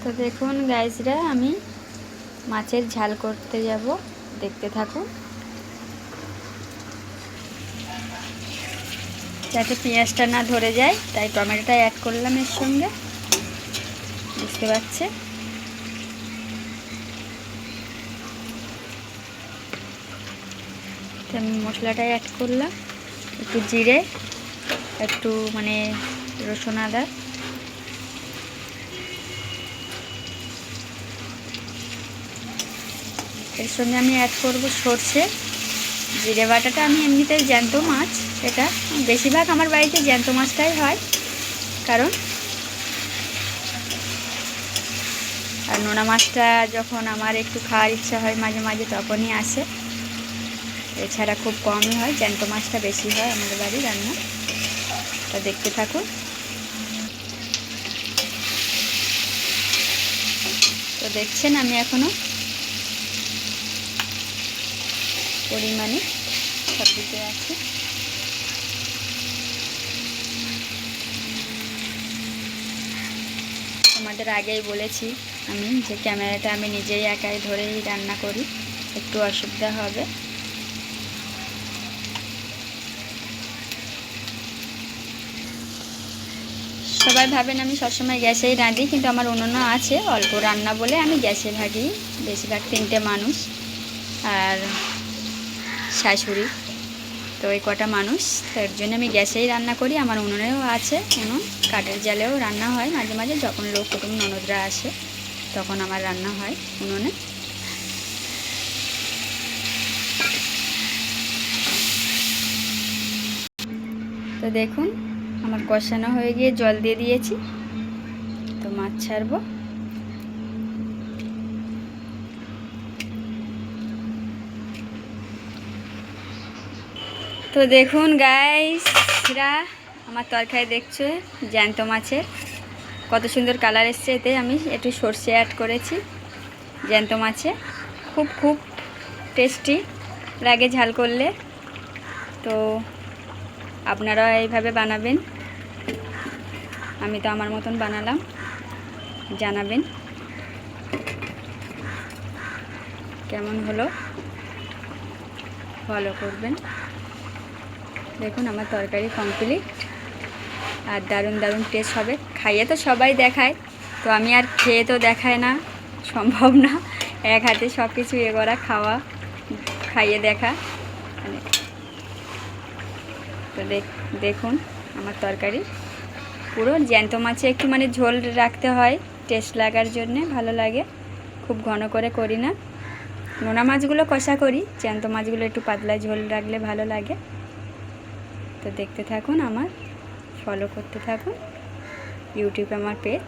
তো দেখুন গাইসরা, আমি মাছের ঝাল করতে যাব, দেখতে থাকুন। যাতে পেঁয়াজটা না ধরে যায় তাই টমেটোটা অ্যাড করলাম এর সঙ্গে, বুঝতে পারছে। আমি মশলাটা অ্যাড করলাম, একটু জিরে, একটু রসুন আদা, এর সঙ্গে আমি অ্যাড করব সর্ষে। জিরে বাটাটা আমি এমনিতেই জ্যান্ত মাছ, এটা বেশিরভাগ আমার বাড়িতে জ্যান্ত মাছটাই হয়, কারণ আর নোনা মাছটা যখন আমার একটু খাওয়ার ইচ্ছা হয় মাঝে মাঝে তখনই আসে, এছাড়া খুব কমই হয়, জ্যান্ত মাছটা বেশি হয় আমাদের বাড়ি রান্না। তা দেখতে থাকুন। তো দেখছেন আমি এখনও পরিমাণে সব দিতে আছি। তোমাদের আগেই বলেছি আমি যে ক্যামেরাটা আমি নিজেই একাই ধরেই রান্না করি, একটু অসুবিধা হবে। সবাই ভাবেন আমি সবসময় গ্যাসেই রাঁধি, কিন্তু আমার উনুনও আছে, অল্প রান্না বলে আমি গ্যাসে ভাগি। বেশিরভাগ 3টে মানুষ আর শাশুড়ি, তো এই কটা মানুষ, তার জন্য আমি গ্যাসেই রান্না করি। আমার উনুনেও আছে উনুন, কাঠের জালেও রান্না হয় মাঝে মাঝে, যখন লোক কুটুম ননদরা আসে তখন আমার রান্না হয় উনুনে। তো দেখুন আমার কষানো হয়ে গিয়ে জল দিয়ে দিয়েছি, তো মাছ ছাড়বো। তো দেখুন গাইসরা, আমার তরকারি দেখছো জ্যান্ত মাছের কত সুন্দর কালার এসছে। এতে আমি একটু সর্ষে অ্যাড করেছি। জ্যান্ত মাছে খুব খুব টেস্টি লাগে ঝাল করলে, তো আপনারা এইভাবে বানাবেন। আমি তো আমার মতন বানালাম, জানাবেন কেমন হলো, ফলো করবেন। দেখুন আমার তরকারি কমপ্লিট, আর দারুণ দারুণ টেস্ট হবে। খাইয়ে তো সবাই দেখায়, তো আমি আর খেয়ে তো দেখায় না, সম্ভব না এক হাতে সব কিছু এ করা, খাওয়া খাইয়ে দেখা তো দেখুন আমার তরকারি পুরো জ্যান্ত মাছে একটু ঝোল রাখতে হয় টেস্ট লাগার জন্যে, ভালো লাগে। খুব ঘন করে করি না, নোনা মাছগুলো কষা করি, জ্যান্ত মাছগুলো একটু পাতলা ঝোল রাখলে ভালো লাগে। তো দেখতে থাকুন, আমার ফলো করতে থাকুন, ইউটিউবে আমার পেজ।